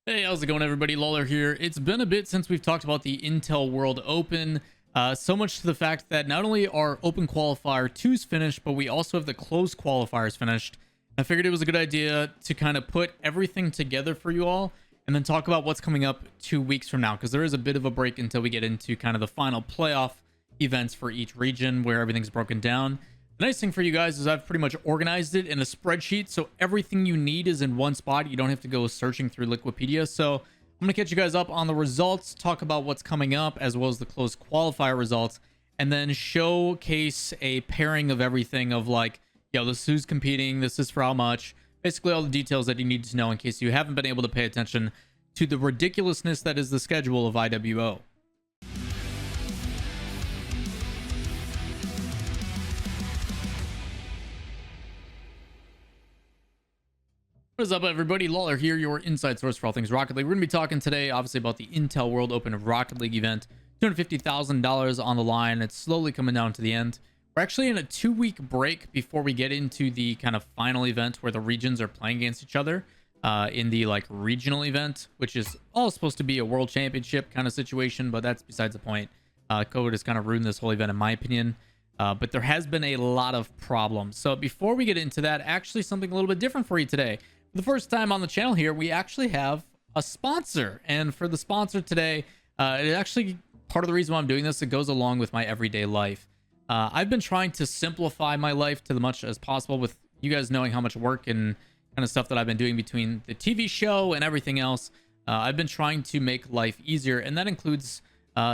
Hey, how's it going, everybody? Lawler here. It's been a bit since we've talked about the Intel World Open. So much to the fact that not only are Open Qualifier 2s finished, but we also have the closed qualifiers finished. I figured it was a good idea to kind of put everything together for you all and then talk about what's coming up 2 weeks from now, because there is a bit of a break until we get into kind of the final playoff events for each region where everything's broken down. The nice thing for you guys is I've pretty much organized it in a spreadsheet, so everything you need is in one spot. You don't have to go searching through Liquipedia. So I'm going to catch you guys up on the results, talk about what's coming up, as well as the closed qualifier results, and then showcase a pairing of everything of like, yo, this is who's competing, this is for how much, basically all the details that you need to know in case you haven't been able to pay attention to the ridiculousness that is the schedule of IWO. What is up, everybody? Lawler here, your inside source for all things Rocket League. We're going to be talking today, obviously, about the Intel World Open of Rocket League event. $250,000 on the line. It's slowly coming down to the end. We're actually in a 2-week break before we get into the kind of final event where the regions are playing against each other in the like regional event, which is all supposed to be a world championship kind of situation, but that's besides the point. COVID has kind of ruined this whole event, in my opinion. But there has been a lot of problems. So before we get into that, actually something a little bit different for you today. For the first time on the channel here, we actually have a sponsor. And for the sponsor today, it actually, part of the reason why I'm doing this, it goes along with my everyday life. I've been trying to simplify my life to the much as possible, with you guys knowing how much work and kind of stuff that I've been doing between the TV show and everything else. I've been trying to make life easier, and that includes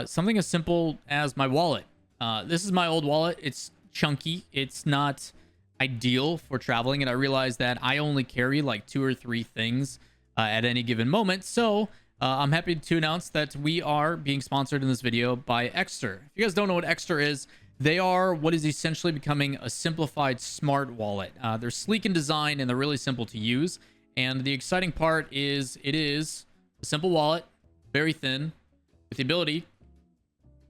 something as simple as my wallet. This is my old wallet. It's chunky. It's not ideal for traveling, and I realize that I only carry like 2 or 3 things at any given moment. So I'm happy to announce that we are being sponsored in this video by Exter. If you guys don't know what Exter is, they are what is essentially becoming a simplified smart wallet. They're sleek in design and they're really simple to use. And the exciting part is it is a simple wallet, very thin, with the ability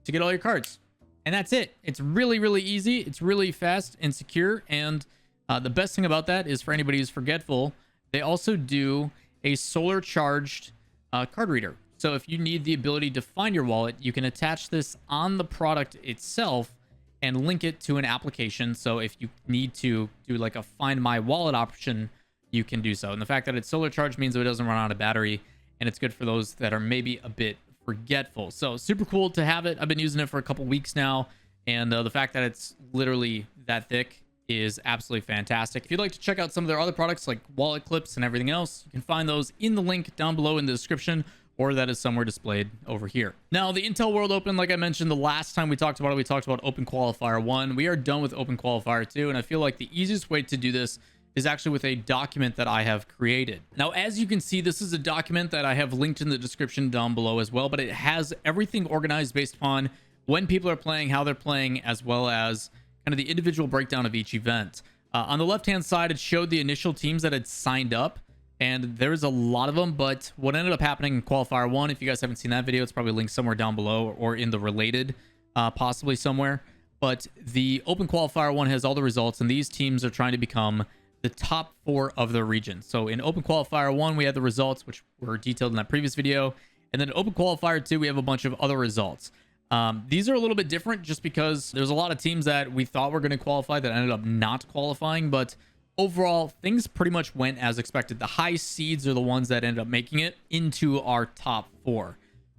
to get all your cards. And that's it. It's really, really easy. It's really fast and secure. And the best thing about that is, for anybody who's forgetful, they also do a solar charged card reader. So if you need the ability to find your wallet, you can attach this on the product itself and link it to an application. So if you need to do like a find my wallet option, you can do so. And the fact that it's solar charged means that it doesn't run out of battery, and it's good for those that are maybe a bit forgetful. So super cool to have it. I've been using it for a couple weeks now, and the fact that it's literally that thick is absolutely fantastic. If you'd like to check out some of their other products like wallet clips and everything else, you can find those in the link down below in the description, or that is somewhere displayed over here. Now, the Intel World Open, like I mentioned the last time we talked about it, we talked about Open Qualifier 1. We are done with Open Qualifier 2, and I feel like the easiest way to do this is actually with a document that I have created. Now, as you can see, this is a document that I have linked in the description down below as well, but it has everything organized based upon when people are playing, how they're playing, as well as kind of the individual breakdown of each event. On the left-hand side, it showed the initial teams that had signed up, and there's a lot of them, but what ended up happening in Qualifier 1, if you guys haven't seen that video, it's probably linked somewhere down below or in the related, possibly somewhere. But the Open Qualifier 1 has all the results, and these teams are trying to become the top 4 of their region. So in Open Qualifier 1, we had the results, which were detailed in that previous video. And then Open Qualifier 2, we have a bunch of other results. These are a little bit different just because there's a lot of teams that we thought were going to qualify that ended up not qualifying. But overall, things pretty much went as expected. The high seeds are the ones that ended up making it into our top 4.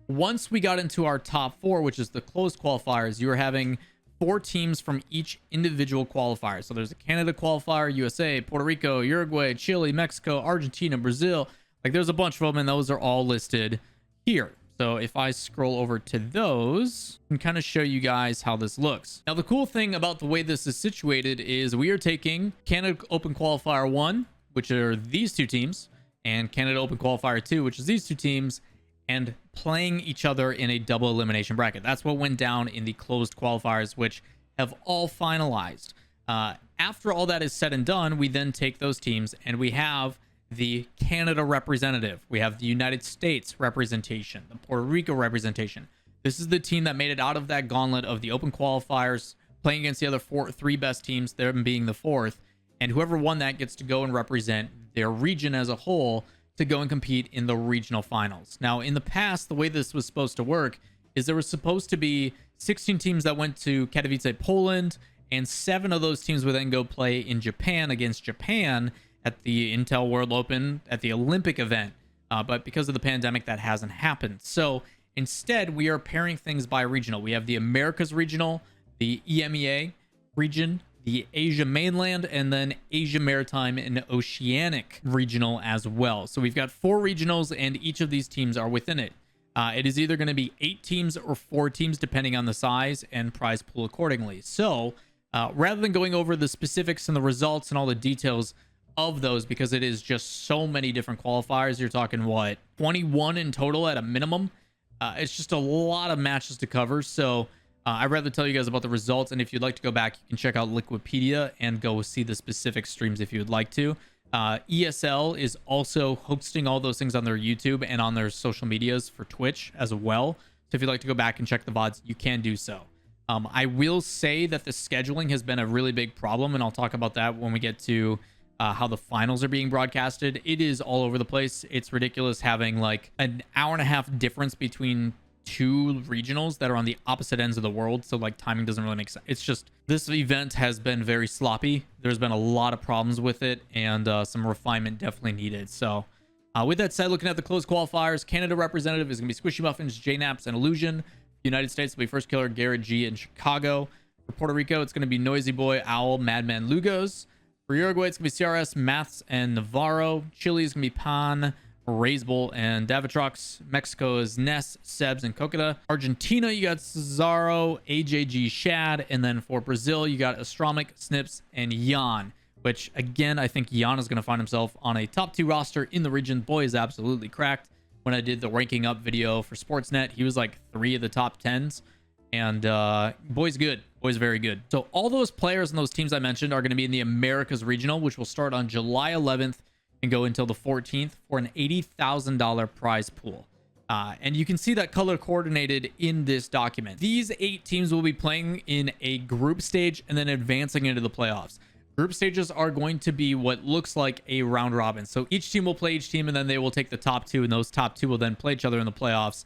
Once we got into our top 4, which is the closed qualifiers, you were having 4 teams from each individual qualifier. So there's a Canada qualifier, USA, Puerto Rico, Uruguay, Chile, Mexico, Argentina, Brazil. Like, there's a bunch of them, and those are all listed here. So if I scroll over to those, I can kind of show you guys how this looks. Now, the cool thing about the way this is situated is we are taking Canada Open Qualifier 1, which are these 2 teams, and Canada Open Qualifier 2, which is these 2 teams, and playing each other in a double elimination bracket. That's what went down in the closed qualifiers, which have all finalized. After all that is said and done, we then take those teams and we have the Canada representative. We have the United States representation, the Puerto Rico representation. This is the team that made it out of that gauntlet of the open qualifiers, playing against the other 3 best teams, them being the 4th. And whoever won that gets to go and represent their region as a whole to go and compete in the regional finals. Now, in the past, the way this was supposed to work is there was supposed to be 16 teams that went to Katowice, Poland, and 7 of those teams would then go play in Japan against Japan at the Intel World Open at the Olympic event. But because of the pandemic, that hasn't happened. So instead, we are pairing things by regional. We have the Americas regional, the EMEA region, the Asia mainland, and then Asia Maritime and Oceanic regional as well. So we've got 4 regionals, and each of these teams are within it. It is either going to be 8 teams or 4 teams, depending on the size, and prize pool accordingly. So rather than going over the specifics and the results and all the details of those, because it is just so many different qualifiers, you're talking, what, 21 in total at a minimum? It's just a lot of matches to cover. So I'd rather tell you guys about the results, and if you'd like to go back, you can check out Liquipedia and go see the specific streams if you would like to. ESL is also hosting all those things on their YouTube and on their social medias for Twitch as well. So if you'd like to go back and check the VODs, you can do so. I will say that the scheduling has been a really big problem, and I'll talk about that when we get to how the finals are being broadcasted. It is all over the place. It's ridiculous having like an hour and a half difference between 2 regionals that are on the opposite ends of the world. So like timing doesn't really make sense. It's just, this event has been very sloppy. There's been a lot of problems with it, and some refinement definitely needed. So with that said, looking at the closed qualifiers, Canada representative is going to be Squishy Muffins, JNaps, and Illusion. United States will be First Killer, Garrett G in Chicago. For Puerto Rico, it's going to be Noisy Boy, Owl, Madman, Lugos. For Uruguay, it's going to be CRS, Maths, and Navarro. Chile is going to be Pan, Raisbull, and Davitrox. Mexico is Ness, Sebs, and Cocoda. Argentina, you got Cesaro, AJG, Shad. And then for Brazil, you got Astromic, Snips, and Jan. Which, again, I think Jan is going to find himself on a top 2 roster in the region. Boy is absolutely cracked. When I did the ranking up video for Sportsnet, he was like 3 of the top 10s. And boy's good. Boy's very good. So all those players and those teams I mentioned are going to be in the Americas Regional, which will start on July 11th and go until the 14th for an $80,000 prize pool. And you can see that color coordinated in this document. These 8 teams will be playing in a group stage and then advancing into the playoffs. Group stages are going to be what looks like a round robin. So each team will play each team, and then they will take the top 2, and those top 2 will then play each other in the playoffs.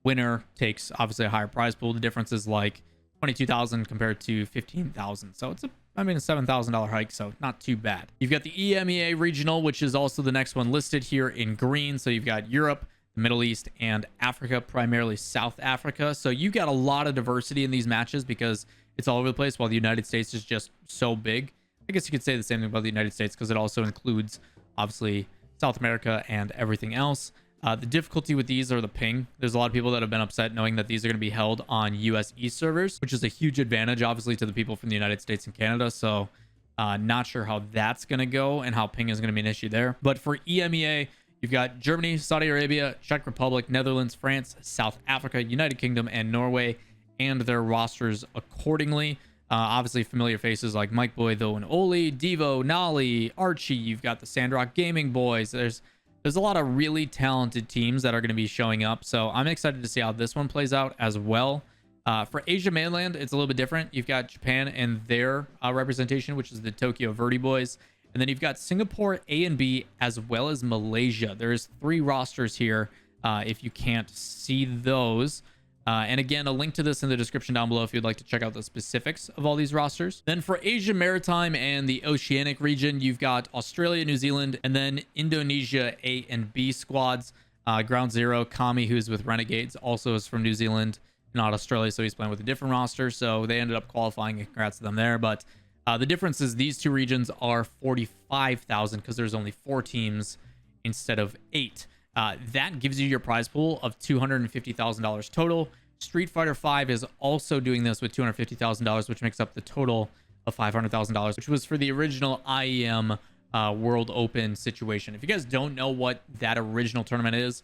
Winner takes obviously a higher prize pool. The difference is like 22,000 compared to 15,000. So it's a $7,000 hike, so not too bad. You've got the EMEA regional, which is also the next one listed here in green. So you've got Europe, the Middle East, and Africa, primarily South Africa. So you've got a lot of diversity in these matches because it's all over the place, while the United States is just so big. I guess you could say the same thing about the United States because it also includes obviously South America and everything else. The difficulty with these are the ping. There's a lot of people that have been upset knowing that these are going to be held on US East servers, which is a huge advantage, obviously, to the people from the United States and Canada. So not sure how that's going to go and how ping is going to be an issue there. But for EMEA, you've got Germany, Saudi Arabia, Czech Republic, Netherlands, France, South Africa, United Kingdom, and Norway, and their rosters accordingly. Obviously, familiar faces like Mike Boy, Though, and Oli, Devo, Nolly, Archie. You've got the Sandrock Gaming boys. There's a lot of really talented teams that are going to be showing up. So I'm excited to see how this one plays out as well. For Asia mainland, it's a little bit different. You've got Japan and their representation, which is the Tokyo Verde boys. And then you've got Singapore A and B, as well as Malaysia. There's 3 rosters here if you can't see those. And again, a link to this in the description down below if you'd like to check out the specifics of all these rosters. Then for Asia Maritime and the Oceanic region, you've got Australia, New Zealand, and then Indonesia A and B squads. Ground Zero, Kami, who's with Renegades, also is from New Zealand, not Australia, so he's playing with a different roster. So they ended up qualifying, and congrats to them there. But the difference is these 2 regions are 45,000 because there's only 4 teams instead of 8. That gives you your prize pool of $250,000 total. Street Fighter V is also doing this with $250,000, which makes up the total of $500,000, which was for the original IEM World Open situation. If you guys don't know what that original tournament is,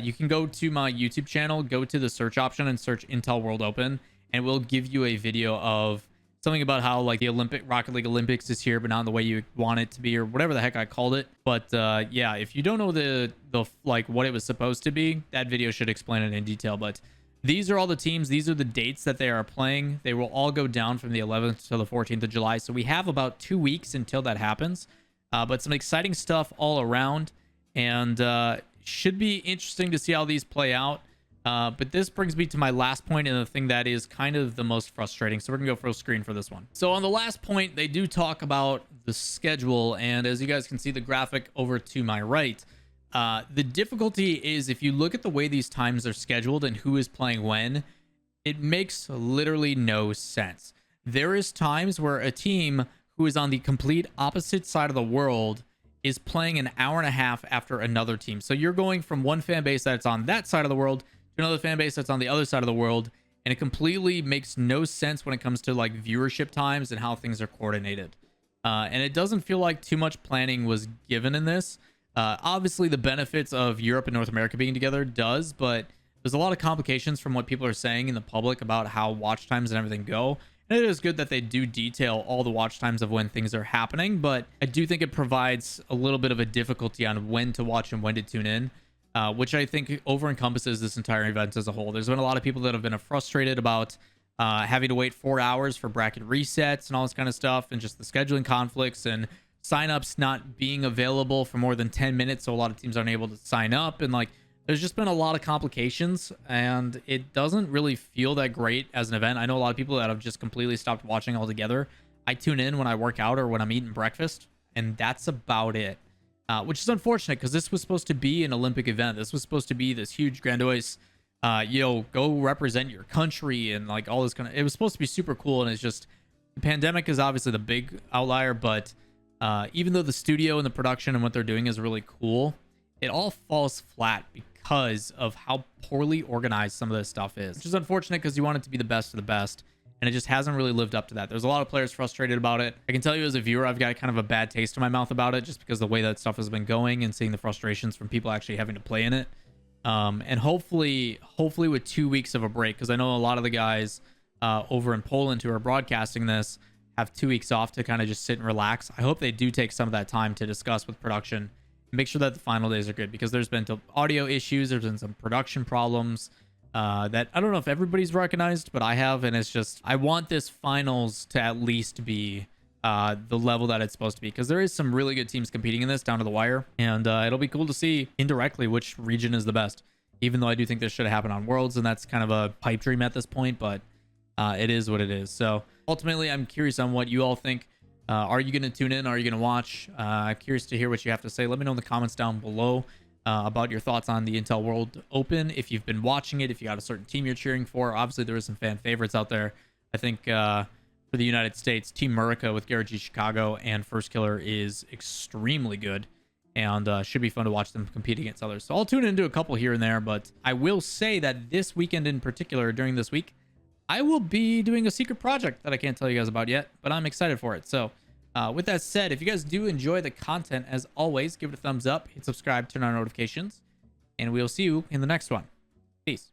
you can go to my YouTube channel, go to the search option and search Intel World Open, and we'll give you a video of something about how like the Rocket League Olympics is here, but not in the way you want it to be, or whatever the heck I called it. But yeah, if you don't know the like what it was supposed to be, that video should explain it in detail. But these are all the teams. These are the dates that they are playing. They will all go down from the 11th to the 14th of July. So we have about 2 weeks until that happens. But some exciting stuff all around. and should be interesting to see how these play out. But this brings me to my last point and the thing that is kind of the most frustrating. So we're gonna go full screen for this one. So on the last point, they do talk about the schedule, and as you guys can see the graphic over to my right, the difficulty is if you look at the way these times are scheduled and who is playing when, it makes literally no sense. There is times where a team who is on the complete opposite side of the world is playing an hour and a half after another team. So you're going from one fan base that's on that side of the world to another fan base that's on the other side of the world, and it completely makes no sense when it comes to like viewership times and how things are coordinated. And it doesn't feel like too much planning was given in this. Obviously the benefits of Europe and North America being together does, but there's a lot of complications from what people are saying in the public about how watch times and everything go. And it is good that they do detail all the watch times of when things are happening, but I do think it provides a little bit of a difficulty on when to watch and when to tune in, which I think over encompasses this entire event as a whole. There's been a lot of people that have been frustrated about having to wait 4 hours for bracket resets and all this kind of stuff, and just the scheduling conflicts and signups not being available for more than 10 minutes. So a lot of teams aren't able to sign up, and like there's just been a lot of complications, and it doesn't really feel that great as an event. I know a lot of people that have just completely stopped watching altogether. I tune in when I work out or when I'm eating breakfast, and that's about it. Which is unfortunate because this was supposed to be an Olympic event. This was supposed to be this huge, grandiose, go represent your country and like all this kind of. It was supposed to be super cool, and it's just the pandemic is obviously the big outlier. But even though the studio and the production and what they're doing is really cool, it all falls flat because of how poorly organized some of this stuff is, which is unfortunate because you want it to be the best of the best, and it just hasn't really lived up to that. There's a lot of players frustrated about it. I can tell you as a viewer, I've got kind of a bad taste in my mouth about it just because of the way that stuff has been going and seeing the frustrations from people actually having to play in it. And hopefully with 2 weeks of a break, because I know a lot of the guys over in Poland who are broadcasting this have 2 weeks off to kind of just sit and relax. I hope they do take some of that time to discuss with production, make sure that the final days are good, because there's been audio issues, there's been some production problems that I don't know if everybody's recognized, but I have, and it's just I want this finals to at least be the level that it's supposed to be, because there is some really good teams competing in this down to the wire, and it'll be cool to see indirectly which region is the best, even though I do think this should have happened on Worlds, and that's kind of a pipe dream at this point, but it is what it is. So ultimately I'm curious on what you all think. Are you going to tune in? Are you going to watch? I'm curious to hear what you have to say. Let me know in the comments down below about your thoughts on the Intel World Open. If you've been watching it, if you got a certain team you're cheering for. Obviously, there are some fan favorites out there. I think for the United States, Team Murica with Garrett G Chicago and First Killer is extremely good, and should be fun to watch them compete against others. So I'll tune into a couple here and there, but I will say that this weekend in particular, during this week, I will be doing a secret project that I can't tell you guys about yet, but I'm excited for it. So with that said, if you guys do enjoy the content, as always, give it a thumbs up, hit subscribe, turn on notifications, and we'll see you in the next one. Peace.